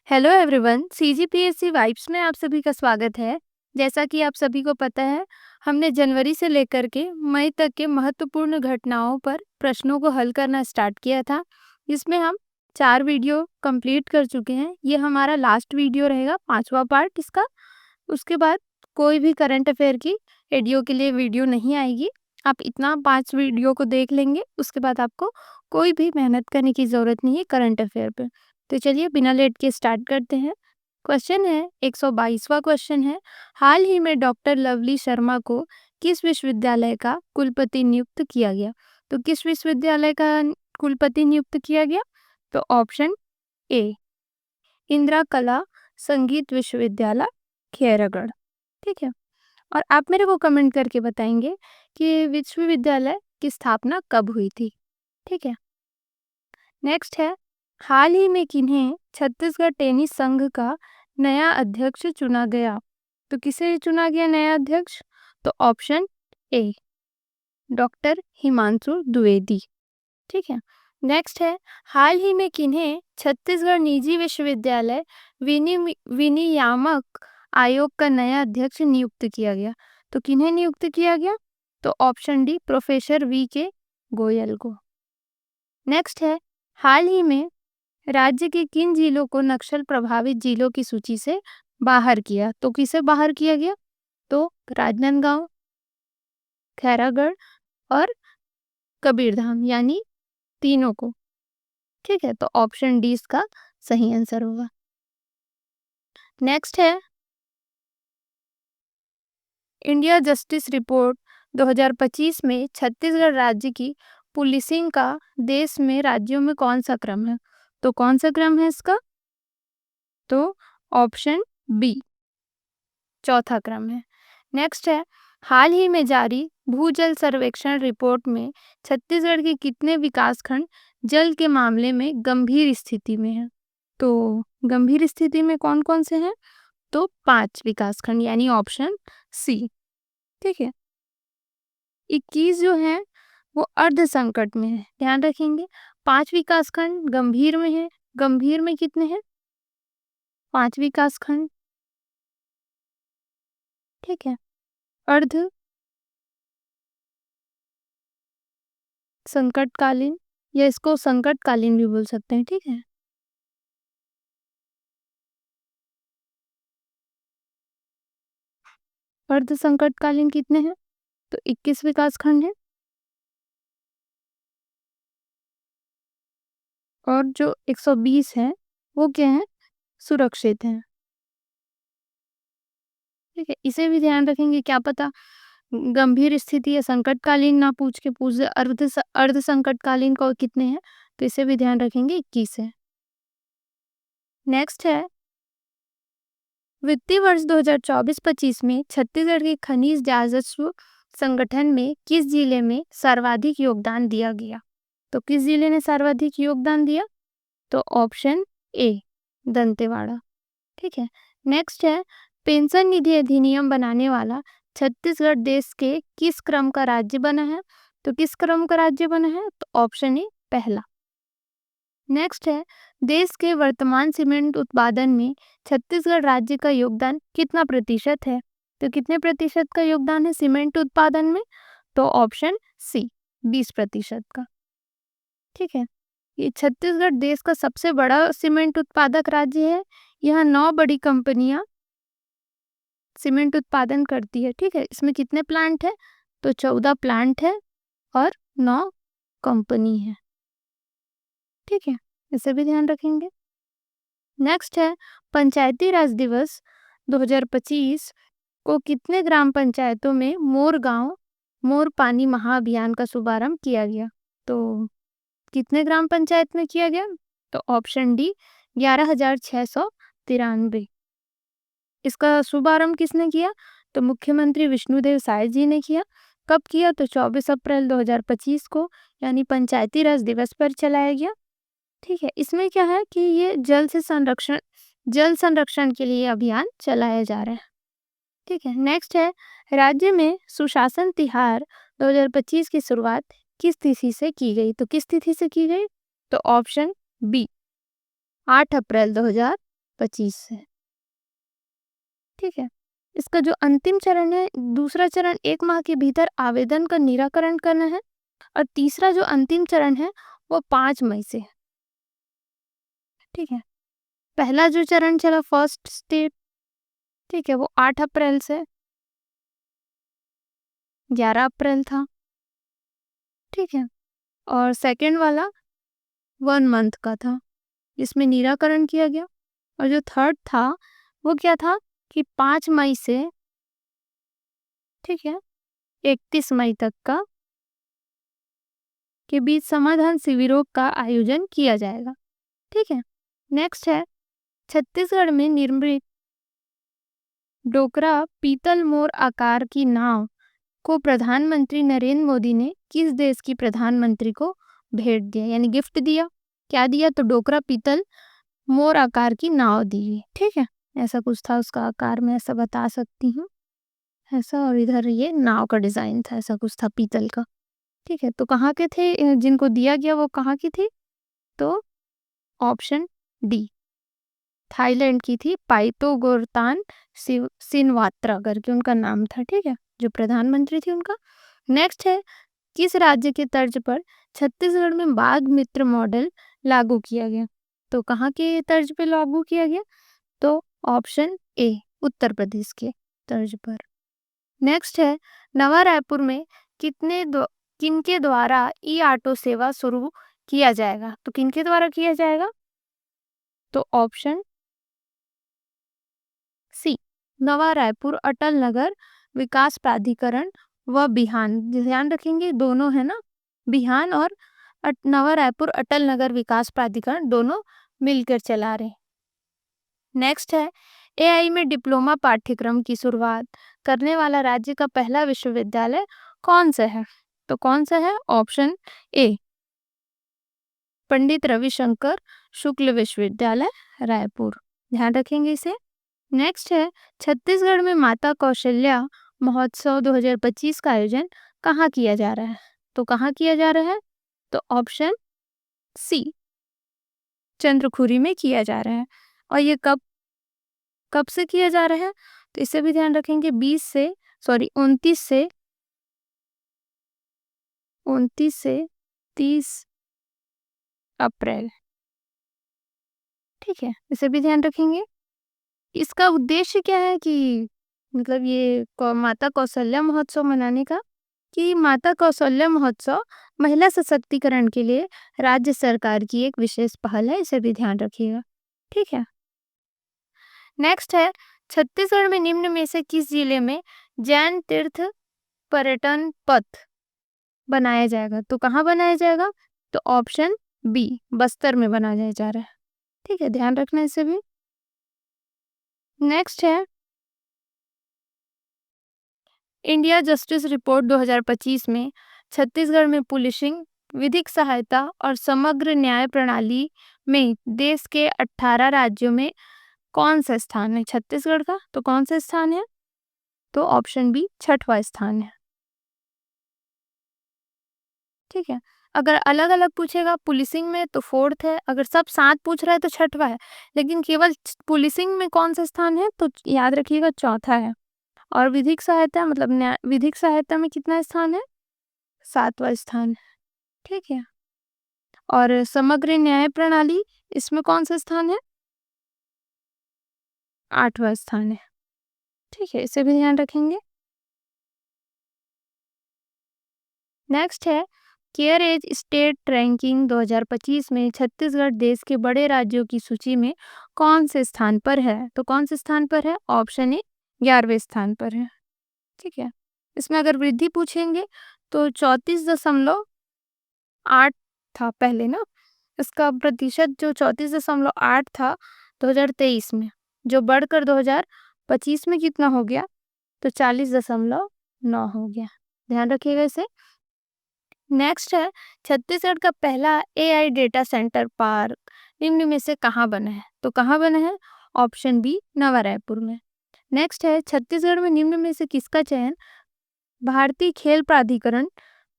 Hello everyone, CGPSC vibes में आप सभी का स्वागत है। जैसा कि आप सभी को पता है, हमने जनवरी से लेकर के मई तक के महत्वपूर्ण घटनाओं पर प्रश्नों को हल करना स्टार्ट किया था। इसमें हम 4 वीडियो कंप्लीट कर चुके हैं। ये हमारा लास्ट वीडियो रहेगा, 5वां पार्ट इसका। उसके बाद कोई भी करंट अफेयर की एडियो के लिए वीडियो नहीं आएगी। आप इतना 5 वीडियो को देख लेंगे, उसके बाद आपको कोई भी मेहनत करने की ज़रूरत नहीं है करंट अफेयर पे। तो चलिए बिना लेट के स्टार्ट करते हैं। क्वेश्चन है 122वां क्वेश्चन है, हाल ही में डॉक्टर लवली शर्मा को किस विश्वविद्यालय का कुलपति नियुक्त किया गया? तो किस विश्वविद्यालय का कुलपति नियुक्त किया गया? तो ऑप्शन ए, इंदिरा कला संगीत विश्वविद्यालय, खैरागढ़। ठीक है। और आप मेरे को कमेंट करके बताएंगे कि विश्वविद्यालय की स्थापना कब हुई थी। ठीक है। नेक्स्ट है, हाल ही में किन्हें छत्तीसगढ़ टेनिस संघ का नया अध्यक्ष चुना गया? तो किसे चुना गया नया अध्यक्ष? तो option A, doctor Himanshu Dwivedi. ठीक है। नेक्स्ट है, हाल ही में किन्हें छत्तीसगढ़ निजी विश्वविद्यालय विनियामक आयोग का नया अध्यक्ष नियुक्त किया गया? तो किन्हें नियुक्त किया गया? तो ऑप्शन डी, प्रोफेसर वी के गोयल को। नेक्स्ट है, हाल ही में राज्य के किन जिलों को नक्सल प्रभावित जिलों की सूची से बाहर किया? तो किसे बाहर किया गया? तो राजनांदगांव, खैरागढ़ और कबीरधाम, यानी तीनों को। ठीक है, तो ऑप्शन डी इसका सही आंसर होगा। नेक्स्ट है, इंडिया जस्टिस रिपोर्ट 2025 में छत्तीसगढ़ राज्य की पुलिसिंग का देश में राज्यों में कौन सा क्रम है? तो कौन सा क्रम है इसका? तो ऑप्शन बी, चौथा क्रम है। नेक्स्ट है, हाल ही में जारी भूजल सर्वेक्षण रिपोर्ट में छत्तीसगढ़ के कितने विकासखंड जल के मामले में गंभीर स्थिति में हैं? तो गंभीर स्थिति में कौन कौन से हैं? तो 5 विकासखंड, यानी ऑप्शन सी। ठीक है। 21 जो है वो अर्ध संकट में है, ध्यान रखेंगे। 5 विकासखंड गंभीर में है। गंभीर में कितने हैं? 5 विकासखंड। ठीक है। अर्ध संकटकालीन, या इसको संकटकालीन भी बोल सकते हैं। ठीक है। अर्ध संकटकालीन कितने हैं? तो 21 विकासखंड है। और जो 120 है वो क्या है? सुरक्षित हैं। ठीक है, इसे भी ध्यान रखेंगे। क्या पता गंभीर स्थिति या संकटकालीन ना पूछ के पूछ दे अर्ध संकटकालीन को कितने हैं, तो इसे भी ध्यान रखेंगे, 21 है। नेक्स्ट है, वित्तीय वर्ष 2024-25 में छत्तीसगढ़ के खनिज राजस्व संगठन में किस जिले में सर्वाधिक योगदान दिया गया? तो किस जिले ने सर्वाधिक योगदान दिया? तो ऑप्शन ए, दंतेवाड़ा। ठीक है। नेक्स्ट है, पेंशन निधि अधिनियम बनाने वाला छत्तीसगढ़ देश के किस क्रम का राज्य बना है? तो किस क्रम का राज्य बना है? तो ऑप्शन ए, पहला। नेक्स्ट है, देश के वर्तमान सीमेंट उत्पादन में छत्तीसगढ़ राज्य का योगदान कितना प्रतिशत है? तो कितने प्रतिशत का योगदान है सीमेंट उत्पादन में? तो ऑप्शन सी, 20% का। ठीक है। ये छत्तीसगढ़ देश का सबसे बड़ा सीमेंट उत्पादक राज्य है। यहाँ 9 बड़ी कंपनियां सीमेंट उत्पादन करती है। ठीक है। इसमें कितने प्लांट है? तो 14 प्लांट है और 9 कंपनी है। ठीक है, इसे भी ध्यान रखेंगे। नेक्स्ट है, पंचायती राज दिवस 2025 को कितने ग्राम पंचायतों में मोर गांव मोर पानी महाअभियान का शुभारंभ किया गया? तो कितने ग्राम पंचायत में किया गया? तो ऑप्शन डी, 11,693। इसका शुभारंभ किसने किया? तो मुख्यमंत्री विष्णुदेव साय जी ने किया। कब किया? तो 24 अप्रैल 2025 को, यानी पंचायती राज दिवस पर चलाया गया। ठीक है। इसमें क्या है कि ये जल संरक्षण के लिए अभियान चलाया जा रहा है। ठीक है। नेक्स्ट है, राज्य में सुशासन तिहार 2025 की शुरुआत किस तिथि से की गई? तो किस तिथि से की गई? तो ऑप्शन बी, 8 अप्रैल 2025। 2025 से। ठीक है, इसका जो अंतिम चरण है, दूसरा चरण 1 माह के भीतर आवेदन का निराकरण करना है और तीसरा जो अंतिम चरण है वो 5 मई से है। ठीक है, पहला जो चरण चला फर्स्ट स्टेप, ठीक है, वो 8 अप्रैल से 11 अप्रैल था। ठीक है, और सेकंड वाला 1 मंथ का था, जिसमें निराकरण किया गया। और जो थर्ड था वो क्या था कि 5 मई से, ठीक है, 31 मई तक का के बीच समाधान शिविरों का आयोजन किया जाएगा। ठीक है, नेक्स्ट है छत्तीसगढ़ में निर्मित डोकरा पीतल मोर आकार की नाव को प्रधानमंत्री नरेंद्र मोदी ने किस देश की प्रधानमंत्री को भेंट दिया, यानी गिफ्ट दिया। क्या दिया? तो डोकरा पीतल मोर आकार की नाव दी। ठीक है, ऐसा कुछ था उसका आकार, मैं ऐसा बता सकती हूँ ऐसा, और इधर ये नाव का डिजाइन था, ऐसा कुछ था पीतल का। ठीक है, तो कहाँ के थे जिनको दिया गया, वो कहाँ की थी? तो ऑप्शन डी, थाईलैंड की थी। पाइतो गोरतान सिनवात्रा करके उनका नाम था। ठीक है, जो प्रधानमंत्री थी उनका। नेक्स्ट है किस राज्य के तर्ज पर छत्तीसगढ़ में बाघ मित्र मॉडल लागू किया गया? तो कहाँ के तर्ज पे लागू किया गया? तो ऑप्शन ए, उत्तर प्रदेश के तर्ज पर। नेक्स्ट है नवा रायपुर में किनके द्वारा ई ऑटो सेवा शुरू किया जाएगा? तो किनके द्वारा किया जाएगा? तो ऑप्शन सी, नवा रायपुर अटल नगर विकास प्राधिकरण व बिहान, ध्यान रखेंगे दोनों है ना, बिहान और नवा रायपुर अटल नगर विकास प्राधिकरण दोनों मिलकर चला रहे। नेक्स्ट है एआई में डिप्लोमा पाठ्यक्रम की शुरुआत करने वाला राज्य का पहला विश्वविद्यालय कौन सा है? तो कौन सा है? ऑप्शन ए, पंडित रविशंकर शुक्ल विश्वविद्यालय रायपुर, ध्यान रखेंगे इसे। नेक्स्ट है छत्तीसगढ़ में माता कौशल्या महोत्सव 2025 का आयोजन कहाँ किया जा रहा है? तो कहाँ किया जा रहा है? तो ऑप्शन सी, चंद्रखुरी में किया जा रहा है। और ये कब कब से किया जा रहा है? तो इसे भी ध्यान रखेंगे, 29 से 30 अप्रैल। ठीक है, इसे भी ध्यान रखेंगे। इसका उद्देश्य क्या है कि मतलब ये माता कौशल्या महोत्सव मनाने का, कि माता कौशल्या महोत्सव महिला सशक्तिकरण के लिए राज्य सरकार की एक विशेष पहल है, इसे भी ध्यान रखिएगा। ठीक है, नेक्स्ट है छत्तीसगढ़ में निम्न में से किस जिले में जैन तीर्थ पर्यटन पथ बनाया जाएगा? तो कहाँ बनाया जाएगा? तो ऑप्शन बी, बस्तर में बनाया जा रहा है। ठीक है, ध्यान रखना इसे भी। नेक्स्ट है इंडिया जस्टिस रिपोर्ट 2025 में छत्तीसगढ़ में पुलिसिंग, विधिक सहायता और समग्र न्याय प्रणाली में देश के 18 राज्यों में कौन सा स्थान है छत्तीसगढ़ का? तो कौन सा स्थान है? तो ऑप्शन बी, छठवां स्थान है। ठीक है, अगर अलग अलग पूछेगा पुलिसिंग में तो फोर्थ है, अगर सब साथ पूछ रहा है तो छठवा है, लेकिन केवल पुलिसिंग में कौन सा स्थान है तो याद रखिएगा चौथा है। और विधिक सहायता मतलब विधिक सहायता में कितना स्थान है? 7वां स्थान है। ठीक है, और समग्र न्याय प्रणाली इसमें कौन सा स्थान है? 8वां स्थान है। ठीक है, इसे भी ध्यान रखेंगे। नेक्स्ट है केयर एज स्टेट रैंकिंग 2025 में छत्तीसगढ़ देश के बड़े राज्यों की सूची में कौन से स्थान पर है? तो कौन से स्थान पर है? ऑप्शन ए, 11वें स्थान पर है। ठीक है, इसमें अगर वृद्धि पूछेंगे तो 34.8 था पहले ना, इसका प्रतिशत जो 34.8 था 2023 में, जो बढ़कर 2025 में कितना हो गया? तो 40.9 हो गया, ध्यान रखिएगा इसे। नेक्स्ट है छत्तीसगढ़ का पहला एआई डेटा सेंटर पार्क निम्न में से कहाँ बना है? तो कहाँ बना है? ऑप्शन बी, नवा रायपुर में। नेक्स्ट है छत्तीसगढ़ में निम्न में से किसका चयन भारतीय खेल प्राधिकरण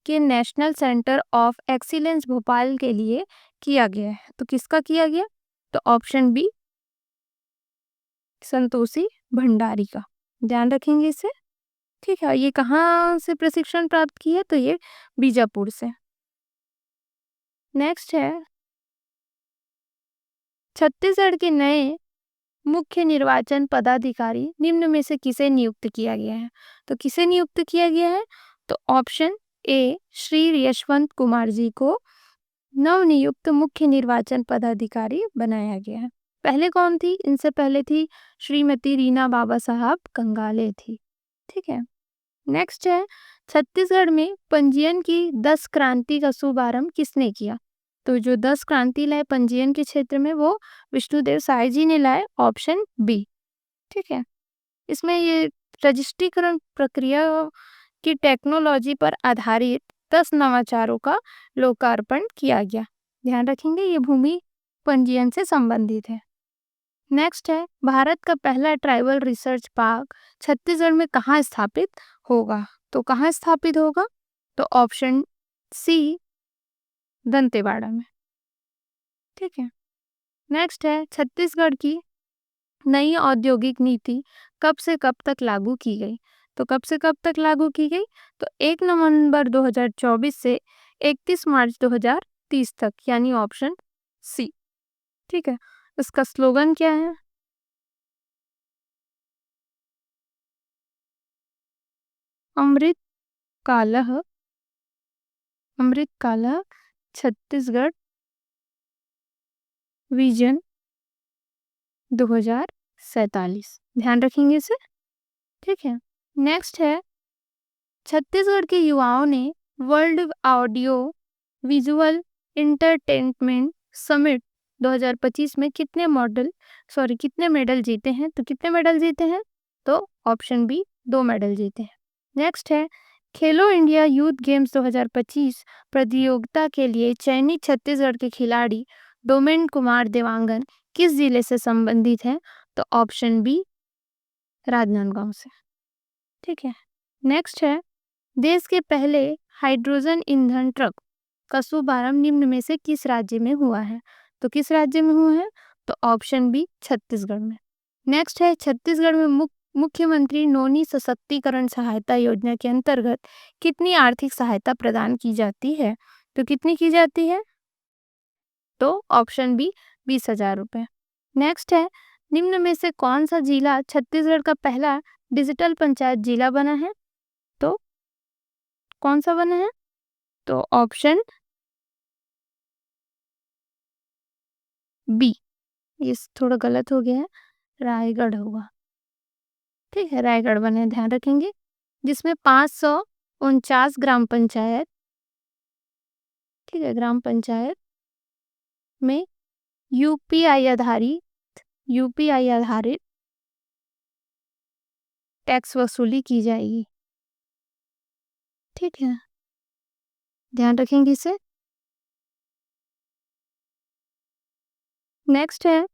के national centre of excellence Bhopal के लिए किया गया है? तो किसका किया गया? तो ऑप्शन बी, संतोषी भंडारी का, ध्यान रखेंगे इसे। ठीक है, ये कहाँ से प्रशिक्षण प्राप्त की है? तो ये बीजापुर से। नेक्स्ट है, छत्तीसगढ़ के नए मुख्य निर्वाचन पदाधिकारी निम्न में से किसे नियुक्त किया गया है? तो किसे नियुक्त किया गया है? तो ऑप्शन ए, श्री यशवंत कुमार जी को नवनियुक्त मुख्य निर्वाचन पदाधिकारी बनाया गया है। पहले कौन थी? इनसे पहले थी श्रीमती रीना बाबा साहब कंगाले थी। ठीक है, नेक्स्ट है, छत्तीसगढ़ में पंजीयन की 10 क्रांति का शुभारंभ किसने किया? तो जो 10 क्रांति लाए पंजीयन के क्षेत्र में, वो विष्णुदेव साय जी ने लाए, ऑप्शन बी। ठीक है, इसमें ये रजिस्ट्रीकरण प्रक्रिया की टेक्नोलॉजी पर आधारित 10 नवाचारों का लोकार्पण किया गया। ध्यान रखेंगे, ये भूमि पंजीयन से संबंधित है। नेक्स्ट है, भारत का पहला ट्राइबल रिसर्च पार्क छत्तीसगढ़ में कहाँ स्थापित होगा? तो कहाँ स्थापित होगा? तो ऑप्शन सी, दंतेवाड़ा में। ठीक है, नेक्स्ट है, छत्तीसगढ़ की नई औद्योगिक नीति कब से कब तक लागू की गई? तो कब से कब तक लागू की गई? तो 1 नवंबर 2024 से 31 मार्च 2030 तक, यानी ऑप्शन सी। ठीक है, इसका स्लोगन क्या है? अमृत कालह, अमृत कालह छत्तीसगढ़ विजन 2047, ध्यान रखेंगे इसे। ठीक है, नेक्स्ट है, छत्तीसगढ़ के युवाओं ने world audio visual entertainment summit 2025 में कितने मेडल जीते हैं? तो कितने मेडल जीते हैं? तो ऑप्शन बी, 2 मेडल जीते हैं। नेक्स्ट है, खेलो इंडिया यूथ गेम्स 2025 प्रतियोगिता के लिए चयनित छत्तीसगढ़ के खिलाड़ी डोमेन कुमार देवांगन किस जिले से संबंधित हैं? तो ऑप्शन बी, राजनांदगांव से। ठीक है, नेक्स्ट है, देश के पहले हाइड्रोजन ईंधन ट्रक का शुभारंभ निम्न में से किस राज्य में हुआ है? तो किस राज्य में हुआ है? तो ऑप्शन बी, छत्तीसगढ़ में। नेक्स्ट है, छत्तीसगढ़ में मुख्यमंत्री नोनी सशक्तिकरण सहायता योजना के अंतर्गत कितनी आर्थिक सहायता प्रदान की जाती है? तो कितनी की जाती है? तो ऑप्शन बी, 20,000 रुपये। नेक्स्ट है, निम्न में से कौन सा जिला छत्तीसगढ़ का पहला डिजिटल पंचायत जिला बना है? तो कौन सा बना है? तो ऑप्शन बी, ये थोड़ा गलत हो गया है, रायगढ़ होगा। ठीक है, रायगढ़ बने, ध्यान रखेंगे, जिसमें 549 ग्राम पंचायत, ठीक है, ग्राम पंचायत में यूपीआई आधारित टैक्स वसूली की जाएगी। ठीक है, ध्यान रखेंगे इसे। नेक्स्ट है,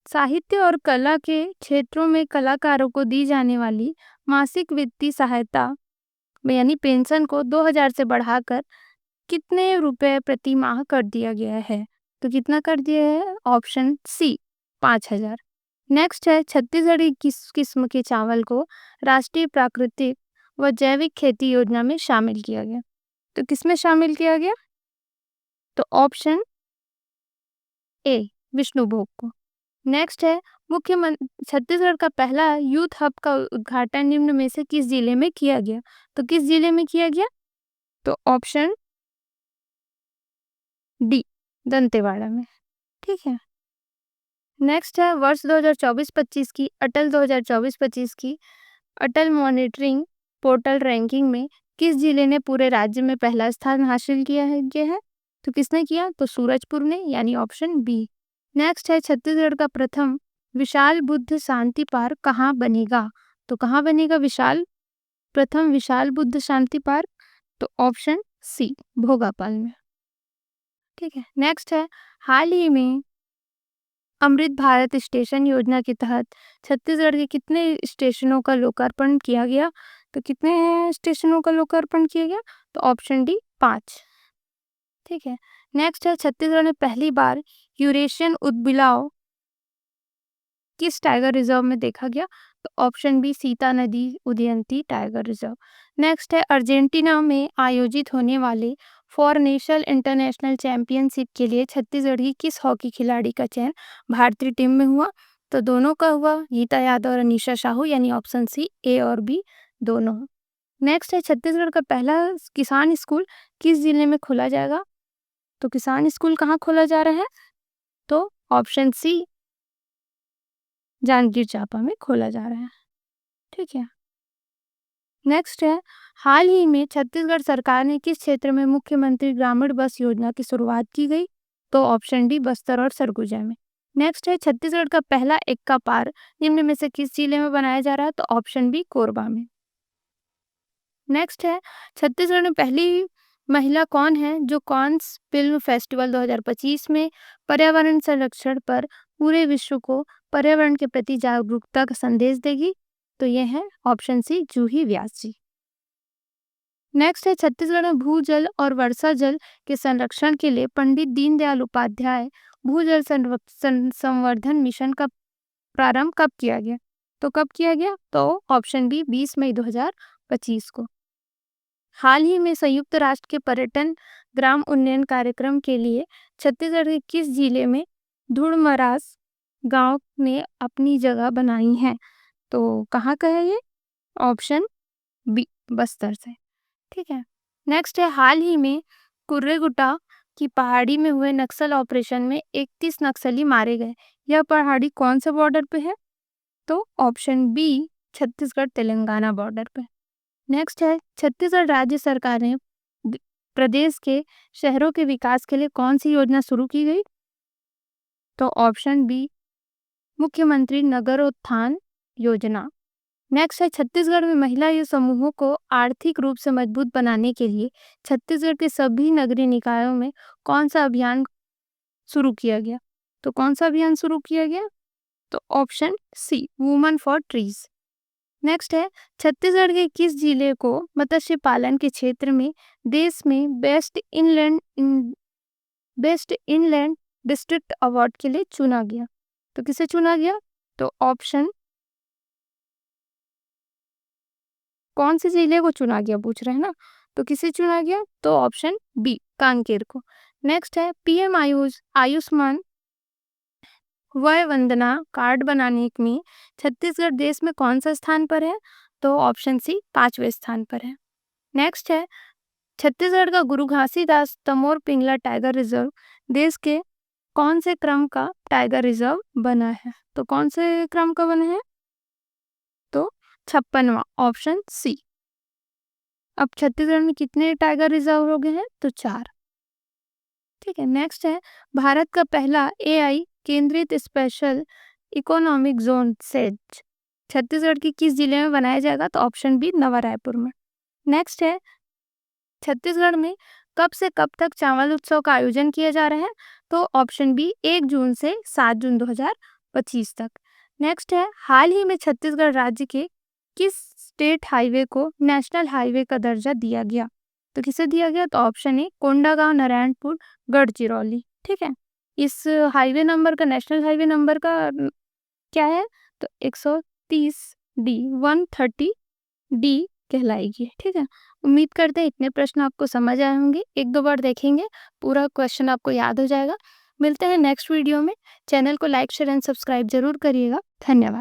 साहित्य और कला के क्षेत्रों में कलाकारों को दी जाने वाली मासिक वित्तीय सहायता में यानी पेंशन को 2,000 से बढ़ाकर कितने रुपए प्रति माह कर दिया गया है? तो कितना कर दिया है? Option C, 5,000। नेक्स्ट है, छत्तीसगढ़ की किस किस्म के चावल को राष्ट्रीय प्राकृतिक व जैविक खेती योजना में शामिल किया गया? तो किसमें शामिल किया गया? तो ऑप्शन ए, विष्णुभोग को। नेक्स्ट है, छत्तीसगढ़ का पहला यूथ हब का उद्घाटन निम्न में से किस जिले में किया गया? तो किस जिले में किया गया? तो ऑप्शन डी, दंतेवाड़ा में। ठीक है, नेक्स्ट है, वर्ष 2024-25 की अटल 2024-25 की अटल मॉनिटरिंग पोर्टल रैंकिंग में किस जिले ने पूरे राज्य में पहला स्थान हासिल किया है? तो किसने किया? तो सूरजपुर ने, यानी ऑप्शन बी। नेक्स्ट है, छत्तीसगढ़ का प्रथम विशाल बुद्ध शांति पार्क कहाँ बनेगा? तो कहाँ बनेगा प्रथम विशाल बुद्ध शांति पार्क? तो ऑप्शन सी, भोगापाल में। ठीक है, नेक्स्ट है, हाल ही में अमृत भारत स्टेशन योजना के तहत छत्तीसगढ़ के कितने स्टेशनों का लोकार्पण किया गया? तो कितने स्टेशनों का लोकार्पण किया गया? तो ऑप्शन डी, 5। ठीक है। नेक्स्ट है छत्तीसगढ़ में पहली बार यूरेशियन ऊदबिलाव किस टाइगर रिजर्व में देखा गया? तो ऑप्शन बी सीता नदी उदयंती टाइगर रिजर्व। नेक्स्ट है अर्जेंटीना में आयोजित होने वाले फॉर नेशनल इंटरनेशनल चैंपियनशिप के लिए छत्तीसगढ़ की किस हॉकी खिलाड़ी का चयन भारतीय टीम में हुआ? तो दोनों का हुआ, गीता यादव और अनीशा साहू, यानी ऑप्शन सी ए और बी दोनों। नेक्स्ट है छत्तीसगढ़ का पहला किसान स्कूल किस जिले में खोला जाएगा? तो किसान स्कूल कहाँ खोला जा रहा है? तो ऑप्शन सी जांजगीर चांपा में खोला जा रहा है। ठीक है। नेक्स्ट है हाल ही में छत्तीसगढ़ सरकार ने किस क्षेत्र में मुख्यमंत्री ग्रामीण बस योजना की शुरुआत की गई? तो ऑप्शन डी बस्तर और सरगुजा में। नेक्स्ट है छत्तीसगढ़ का पहला एक्का पार निम्न में से किस जिले में बनाया जा रहा है? तो ऑप्शन बी कोरबा में। नेक्स्ट है छत्तीसगढ़ में पहली महिला कौन है जो कांस फिल्म फेस्टिवल 2025 में पर्यावरण संरक्षण पर पूरे विश्व को पर्यावरण के प्रति जागरूकता का संदेश देगी? तो यह है ऑप्शन सी जूही व्यास जी। नेक्स्ट है छत्तीसगढ़ में भूजल और वर्षा जल के संरक्षण के लिए पंडित दीनदयाल उपाध्याय भूजल संवर्धन मिशन का प्रारंभ कब किया गया? तो कब किया गया? तो ऑप्शन बी 20 मई 2025 को। हाल ही में संयुक्त राष्ट्र के पर्यटन ग्राम उन्नयन कार्यक्रम के लिए छत्तीसगढ़ के किस जिले में धुड़मरास गांव ने अपनी जगह बनाई है? तो कहाँ का है ये? ऑप्शन बी बस्तर से। ठीक है। नेक्स्ट है हाल ही में कुर्रेगुटा की पहाड़ी में हुए नक्सल ऑपरेशन में 31 नक्सली मारे गए। यह पहाड़ी कौन से बॉर्डर पे है? तो option B Chhattisgarh Telangana border पे। नेक्स्ट है छत्तीसगढ़ राज्य सरकार ने प्रदेश के शहरों के विकास के लिए कौन सी योजना शुरू की गई? तो ऑप्शन बी मुख्यमंत्री नगरोत्थान योजना। नेक्स्ट है छत्तीसगढ़ में महिला समूहों को आर्थिक रूप से मजबूत बनाने के लिए छत्तीसगढ़ के सभी नगरीय निकायों में कौन सा अभियान शुरू किया गया? तो कौन सा अभियान शुरू किया गया? तो option C woman for trees. Next है छत्तीसगढ़ के किस जिले को मत्स्य पालन के क्षेत्र में देश में बेस्ट इनलैंड डिस्ट्रिक्ट अवार्ड के लिए चुना गया? तो किसे चुना गया? तो ऑप्शन कौन से जिले को चुना गया पूछ रहे हैं ना, तो किसे चुना गया? तो ऑप्शन बी कांकेर को। नेक्स्ट है पीएम आयुष्मान वय वंदना कार्ड बनाने में छत्तीसगढ़ देश में कौन सा स्थान पर है? तो ऑप्शन सी 5वें स्थान पर है। नेक्स्ट है छत्तीसगढ़ का गुरु घासीदास तमोर पिंगला टाइगर रिजर्व देश के कौन से क्रम का टाइगर रिजर्व बना है? तो कौन से क्रम का बना है? तो 56वां, ऑप्शन सी। अब छत्तीसगढ़ में कितने टाइगर रिजर्व हो गए हैं? तो 4। ठीक है। नेक्स्ट है भारत का पहला एआई केंद्रित special economic zone says Chhattisgarh की किस जिले में बनाया जाएगा? तो ऑप्शन बी नवा रायपुर में। नेक्स्ट है छत्तीसगढ़ में कब से कब तक चावल उत्सव का आयोजन किया जा रहा है? तो ऑप्शन बी 1 जून से 7 जून 2025 तक। नेक्स्ट है हाल ही में छत्तीसगढ़ राज्य के किस स्टेट हाईवे को नेशनल हाईवे का दर्जा दिया गया? तो किसे दिया गया? तो ऑप्शन ए कोंडागांव नारायणपुर गढ़चिरौली। ठीक है। इस हाईवे नंबर का नेशनल हाईवे नंबर का क्या है? तो 130 डी 130 डी कहलाएगी। ठीक है। उम्मीद करते हैं इतने प्रश्न आपको समझ आए होंगे। 1-2 बार देखेंगे पूरा क्वेश्चन आपको याद हो जाएगा। मिलते हैं नेक्स्ट वीडियो में। चैनल को लाइक शेयर एंड सब्सक्राइब जरूर करिएगा। धन्यवाद।